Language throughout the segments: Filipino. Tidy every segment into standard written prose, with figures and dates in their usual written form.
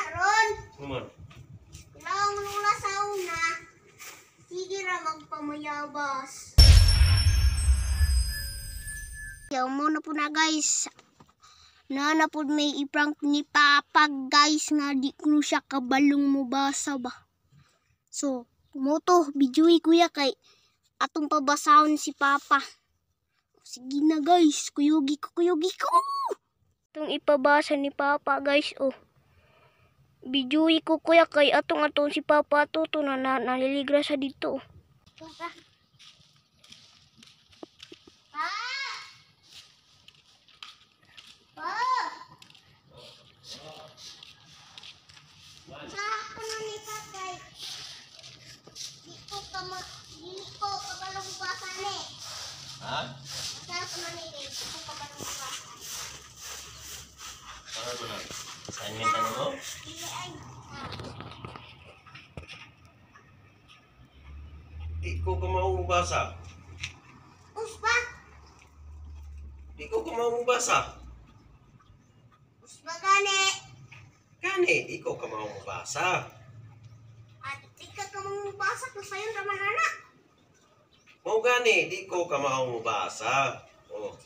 Muna ron. Naman. Kailangan mo nung sauna. Sige ra magpamayabas. Yaw mo na po na guys. Na po may iprank ni Papa guys nga di ko siya kabalong mo basa ba. So, moto bidyuhi kuya kay atong pabasahon si Papa. Sige na guys, kuyugi ko. Itong ipabasa ni Papa guys oh. Bidyuhi ko kuya kay atong si Papa to na naliligra sa dito. Pa! Sa ako na ni Tatay. Di ko kabalong basa ni. Ha? Sa ako na ni Ray. Di ko kabalong basa. Ano mo na? Assignment ano mo? Dili ay. Di ko ka maubasa. Usba. Di ko ka maubasa. Usba gani. Gani, di ko ka maubasa. At tika ka mong basa ko sa'yo naman anak. Mau gani, di ko ka maubasa. Oh.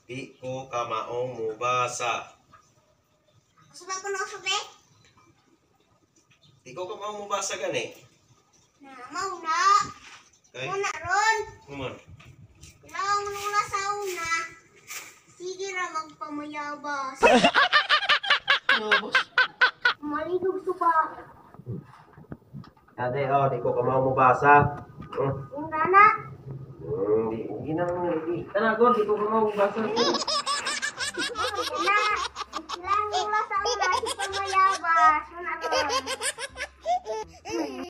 Di ko ka maubasa. Usba ko na usba eh. Di ko ka maubasa gani. Mau na. Kay, Muna ron. naman. Kailangan mo nung sauna. Sige ra magpamayabas. Boss. Maligog suba. Ate, oh, di ko ka maubasa. Yung nana. Di na di. Tanagon, di ko ka maubasa. Kailangan mo nung sauna. Sige pamayabas. Muna ron.